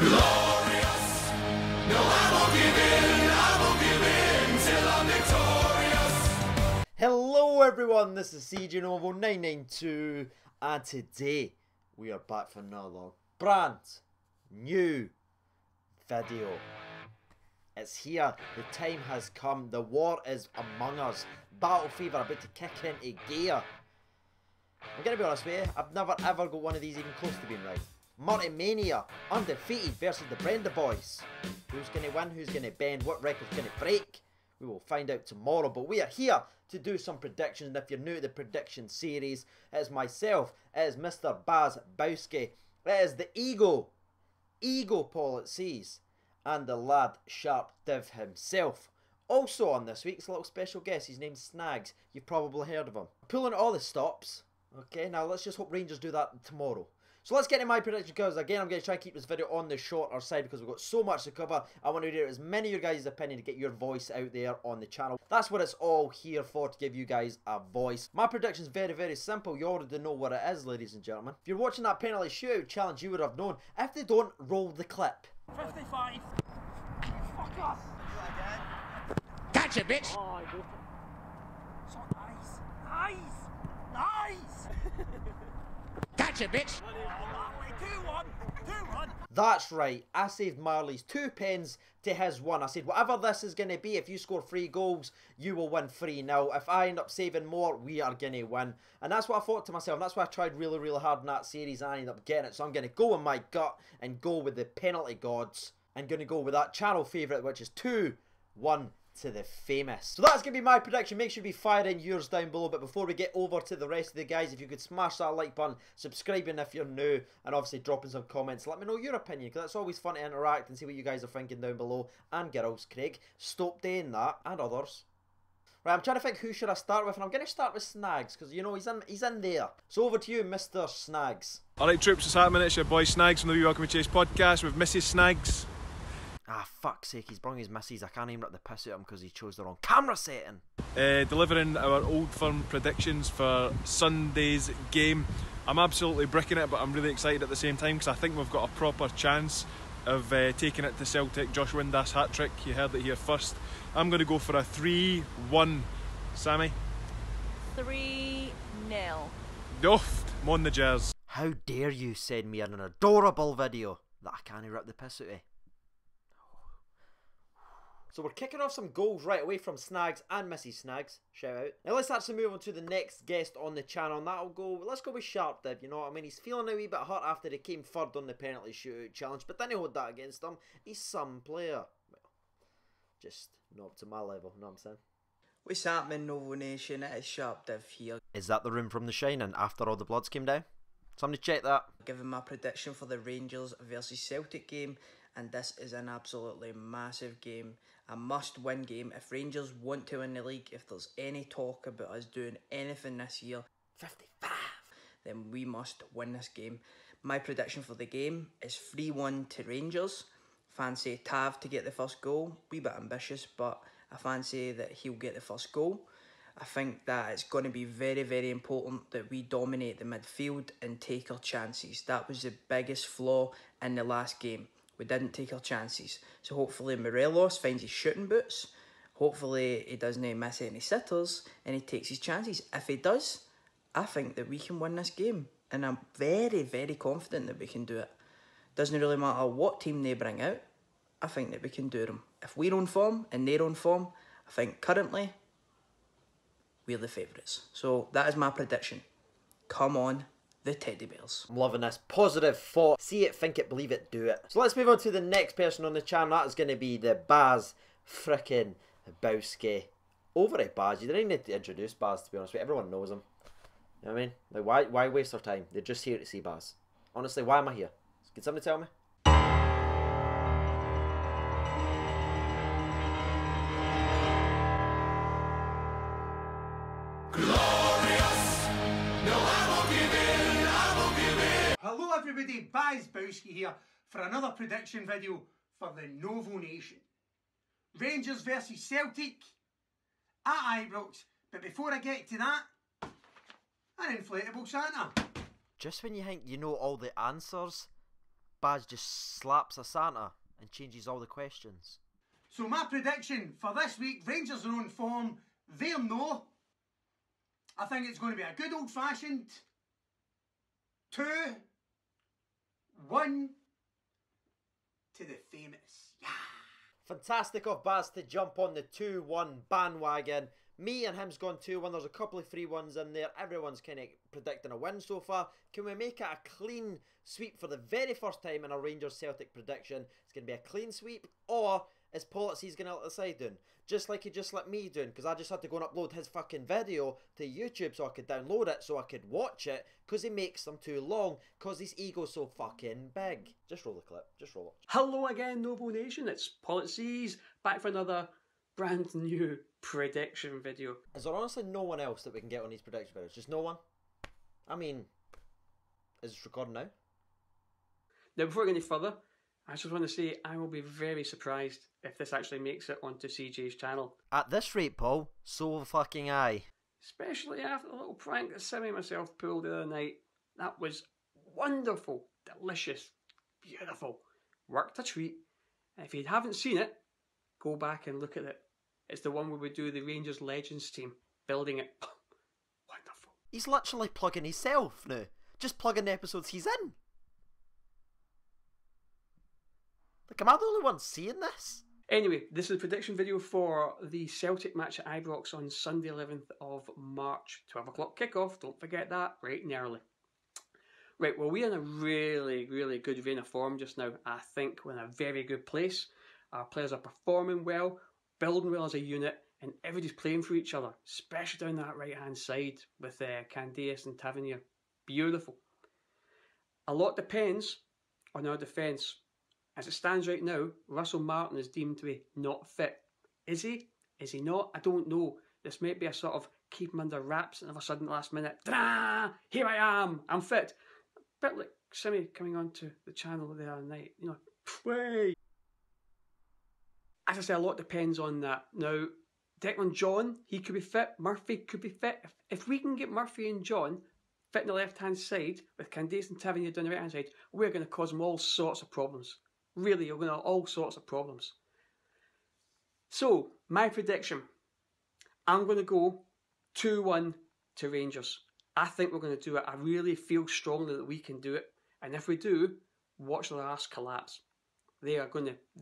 Glorious. No, I won't give in till I'm victorious. Hello everyone, this is CJ Novo 992 and today we are back for another brand new video. It's here, the time has come, the war is among us, battle fever about to kick into gear. I'm going to be honest with you, I've never ever got one of these even close to being right. Multimania, undefeated versus the Brenda boys. Who's going to win, who's going to bend, what record's going to break? We will find out tomorrow, but we are here to do some predictions. And if you're new to the prediction series, it is myself, it is Mr. Baz Bowski, it is the Ego Paul at Seas, and the lad Sharpdiv himself. Also on this week's little special guest, his name's Snags. You've probably heard of him. Pulling all the stops. Okay, now let's just hope Rangers do that tomorrow. So let's get into my prediction, because again I'm going to try and keep this video on the shorter side because we've got so much to cover. I want to hear as many of your guys' opinion to get your voice out there on the channel. That's what it's all here for, to give you guys a voice. My prediction is very, very simple. You already know what it is, ladies and gentlemen. If you're watching that penalty shootout challenge, you would have known. If they don't, roll the clip. 55. Fuck off. Catch it, bitch. Oh, so nice. Nice. Catch it, bitch. 2-1. 2-1. That's right, I saved Marley's 2 pens to his 1. I said, whatever this is going to be, if you score 3 goals, you will win 3-0. If I end up saving more, we are going to win. And that's what I thought to myself. And that's why I tried really, really hard in that series. And I ended up getting it. So I'm going to go with my gut and go with the penalty gods. I'm going to go with that channel favourite, which is 2-1 to the famous. So that's going to be my prediction. Make sure you be firing yours down below. But before we get over to the rest of the guys, if you could smash that like button, subscribing if you're new, and obviously dropping some comments. Let me know your opinion, because it's always fun to interact and see what you guys are thinking down below. And girls, Craig, stop doing that, and others. Right, I'm trying to think who should I start with, and I'm going to start with Snags, because, you know, he's in there. So over to you, Mr. Snags. Alright troops, what's happening? It's your boy Snags from the We Welcome to Chase podcast with Mrs. Snags. Ah, fuck's sake, he's brought his missus. I can't even rip the piss out of him because he chose the wrong camera setting. Delivering our Old Firm predictions for Sunday's game. I'm absolutely bricking it, but I'm really excited at the same time because I think we've got a proper chance of taking it to Celtic. Josh Windass hat-trick, you heard it here first. I'm going to go for a 3-1. Sammy? 3-0. Doft, mon the jazz. How dare you send me an adorable video that I can't rip the piss out of? So we're kicking off some goals right away from Snags and Mrs. Snags. Shout out. Now let's actually move on to the next guest on the channel, and that'll go, let's go with Sharpdiv, you know what I mean? He's feeling a wee bit hurt after he came third on the penalty shootout challenge, but then he hold that against him. He's some player. Well, just not up to my level, you know what I'm saying? What's happening, Novo Nation? It is Sharpdiv here. Is that the room from The Shining after all the bloods came down? Somebody check that. Giving my prediction for the Rangers versus Celtic game, and this is an absolutely massive game. A must-win game. If Rangers want to win the league, if there's any talk about us doing anything this year, 55, then we must win this game. My prediction for the game is 3-1 to Rangers. Fancy Tav to get the first goal. Wee bit ambitious, but I fancy that he'll get the first goal. I think that it's going to be very, very important that we dominate the midfield and take our chances. That was the biggest flaw in the last game. We didn't take our chances. So hopefully Morelos finds his shooting boots. Hopefully he doesn't miss any sitters and he takes his chances. If he does, I think that we can win this game. And I'm very, very confident that we can do it. Doesn't really matter what team they bring out. I think that we can do them. If we're on form and they're on form, I think currently we're the favourites. So that is my prediction. Come on, the Teddy Bears. I'm loving this positive thought. See it, think it, believe it, do it. So let's move on to the next person on the channel. That is going to be the Baz frickin' Bowski. Over at Baz. You didn't need to introduce Baz, to be honest with you. Everyone knows him. You know what I mean? Like, why waste our time? They're just here to see Baz. Honestly, why am I here? Can somebody tell me? Hello everybody, Baz Bowski here for another prediction video for the Novo Nation. Rangers versus Celtic at Ibrox, but before I get to that, an inflatable Santa. Just when you think you know all the answers, Baz just slaps a Santa and changes all the questions. So my prediction for this week, Rangers are on form. They'll know. I think it's going to be a good old-fashioned 2-1 to the famous. Yeah. Fantastic of Baz to jump on the 2-1 bandwagon. Me and him's gone 2-1. There's a couple of 3-1s in there. Everyone's kind of predicting a win so far. Can we make it a clean sweep for the very first time in a Rangers Celtic prediction? It's going to be a clean sweep, or is Policy's going to let the side down? Just like he just let me down, because I just had to go and upload his fucking video to YouTube so I could download it, so I could watch it, because he makes them too long, because his ego's so fucking big. Just roll the clip. Just roll it. Hello again, Noble Nation. It's Policies back for another brand new prediction video. Is there honestly no one else that we can get on these prediction videos? Just no one? I mean, is it recording now? Now, before I go any further, I just want to say I will be very surprised if this actually makes it onto CJ's channel. At this rate, Paul, so fucking aye. Especially after the little prank that Simmy and myself pulled the other night. That was wonderful, delicious, beautiful. Worked a treat. And if you haven't seen it, go back and look at it. It's the one where we do the Rangers Legends team, building it. Wonderful. He's literally plugging himself now. Just plugging the episodes he's in. Like, am I the only one seeing this? Anyway, this is a prediction video for the Celtic match at Ibrox on Sunday 11th of March. 12 o'clock kickoff, don't forget that, bright and early. Right, well, we're in a really, really good vein of form just now. I think we're in a very good place. Our players are performing well, building well as a unit, and everybody's playing for each other, especially down that right-hand side with Candias and Tavernier. Beautiful. A lot depends on our defence. As it stands right now, Russell Martin is deemed to be not fit. Is he? Is he not? I don't know. This might be a sort of keep him under wraps and all of a sudden last minute, ta-da! Here I am! I'm fit! A bit like Simmy coming onto the channel the other night. You know, way! As I say, a lot depends on that. Now, Declan John, he could be fit. Murphy could be fit. If we can get Murphy and John fit on the left-hand side with Candice and Tavernier down the right-hand side, we're going to cause them all sorts of problems. Really, we're going to have all sorts of problems. So, my prediction. I'm going to go 2-1 to Rangers. I think we're going to do it. I really feel strongly that we can do it. And if we do, watch their arse collapse. They're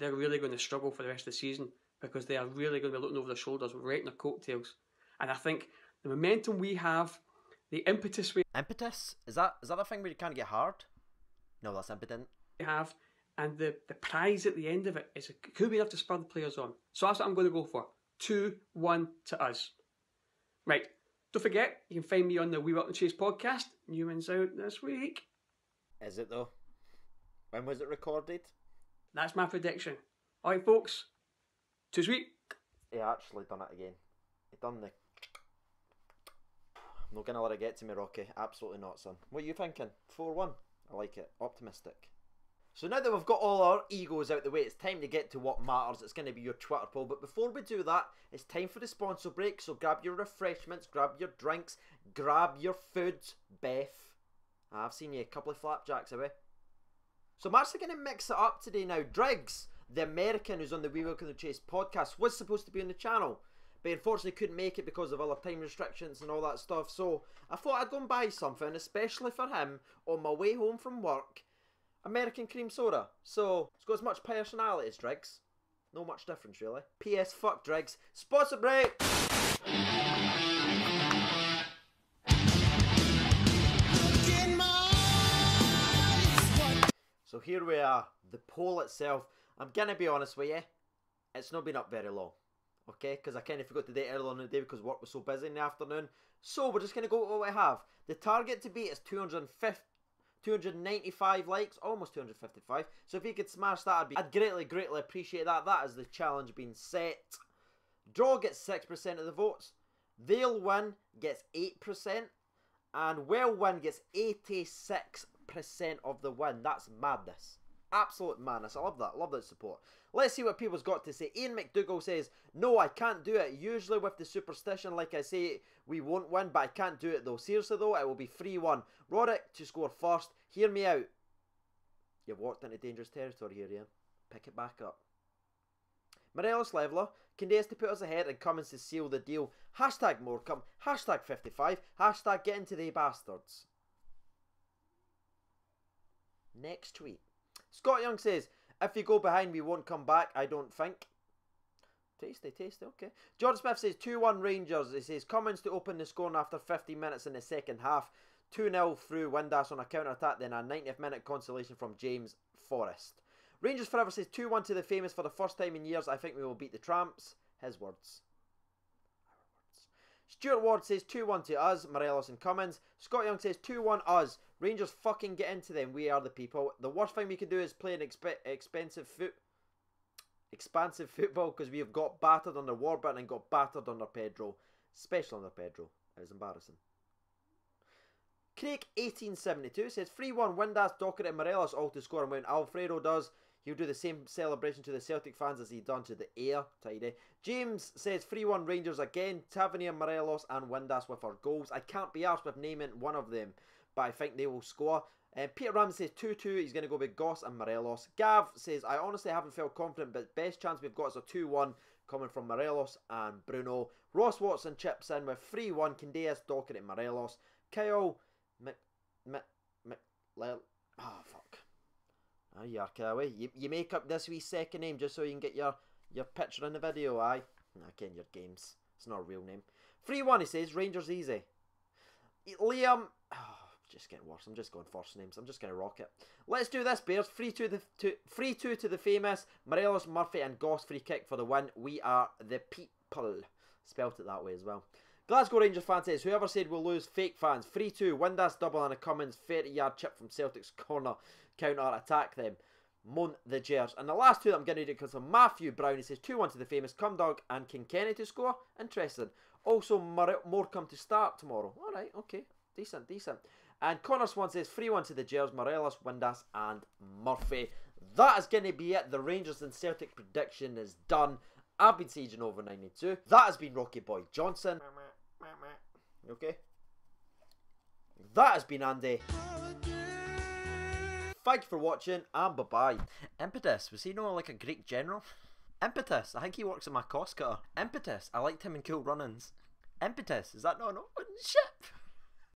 really going to struggle for the rest of the season because they are really going to be looking over their shoulders, right in their coattails. And I think the momentum we have, the impetus we Impetus? Is that the thing where you can't get hard? No, that's impotent. have, and the prize at the end of it is it could be enough to spur the players on. So that's what I'm going to go for. 2-1 to us. Right. Don't forget, you can find me on the We Welcome Chase podcast. New one's out this week. Is it though? When was it recorded? That's my prediction. Alright, folks. Too sweet. He actually done it again. He done the... I'm not going to let it get to me, Rocky. Absolutely not, son. What are you thinking? 4-1? I like it. Optimistic. So now that we've got all our egos out the way, it's time to get to what matters. It's going to be your Twitter poll. But before we do that, it's time for the sponsor break. So grab your refreshments, grab your drinks, grab your food. Beth, I've seen you a couple of flapjacks away. So I'm actually going to mix it up today now. Driggs, the American who's on the We Welcome the Chase podcast, was supposed to be on the channel, but unfortunately couldn't make it because of other time restrictions and all that stuff. So I thought I'd go and buy something, especially for him, on my way home from work. American cream soda. So it's got as much personality as Driggs. No much difference really. P.S. Fuck Driggs. Sponsor break! So here we are, the poll itself. I'm gonna be honest with you, it's not been up very long, okay? Because I kind of forgot to do it earlier on in the day because work was so busy in the afternoon. So we're just gonna go with what we have. The target to beat is 295 likes, almost 255. So if you could smash that, I'd greatly appreciate that. That is the challenge being set. Draw gets 6% of the votes. They'll win gets 8%, and Well Win gets 86% of the win. That's madness. Absolute madness. I love that. I love that support. Let's see what people's got to say. Ian McDougall says, no, I can't do it. Usually with the superstition, like I say, we won't win, but I can't do it though. Seriously though, it will be 3-1. Roddick to score first. Hear me out. You've walked into dangerous territory here, Ian. Pick it back up. Morelos leveller. Candace to put us ahead and Cummins to seal the deal. Hashtag Morecambe. Hashtag 55. Hashtag get into the bastards. Next tweet. Scott Young says, if you go behind, we won't come back, I don't think. Tasty, okay. George Smith says 2-1 Rangers. He says Cummins to open the scoring after 50 minutes in the second half. 2-0 through Windass on a counter-attack, then a 90th minute consolation from James Forrest. Rangers Forever says 2-1 to the famous for the first time in years. I think we will beat the Tramps. His words. Our words. Stuart Ward says 2-1 to us, Morelos and Cummins. Scott Young says 2-1 us. Rangers fucking get into them. We are the people. The worst thing we can do is play an expansive football because we have got battered under Warburton and got battered under Pedro. Especially under Pedro. It was embarrassing. Craig 1872 says 3-1 Windass, Docker and Morelos all to score, and when Alfredo does, he'll do the same celebration to the Celtic fans as he done to the air. Tidy. James says 3-1 Rangers again. Tavernier, Morelos and Windass with our goals. I can't be arsed with naming one of them, but I think they will score. Peter Ramsey says 2-2. He's going to go with Goss and Morelos. Gav says, I honestly haven't felt confident, but best chance we've got is a 2-1 coming from Morelos and Bruno. Ross Watson chips in with 3-1. Candeas, Docker and Morelos. Kyle oh fuck. Oh, yark away. You make up this wee second name just so you can get your picture in the video, aye? Again, your games. It's not a real name. 3-1, he says. Rangers easy. Liam. Oh, just getting worse. I'm just going first names. I'm just going to rock it. Let's do this, Bears. 3-2 to the famous. Morelos, Murphy and Goss free kick for the win. We are the people. Spelt it that way as well. Glasgow Rangers fan says, whoever said we'll lose, fake fans. 3-2, Windass double and a Cummins 30-yard chip from Celtic's corner. Counter attack them. Moan the Gers. And the last two that I'm going to do because of Matthew Brown. He says 2-1 to the famous Cumdog and King Kenny to score. Interesting. Also, Morecambe to start tomorrow. Alright, okay. Decent. And Connor Swan says 3-1 to the Gers, Morelos, Windass and Murphy. That is going to be it. The Rangers and Celtic prediction is done. I've been Siege over 92. That has been Rocky Boy Johnson. Okay. That has been Andy. Thank you for watching and bye bye. Impetus, was he not like a Greek general? Impetus, I think he works in my cost cutter. Impetus, I liked him in Cool Runnings. Impetus, is that not an open ship?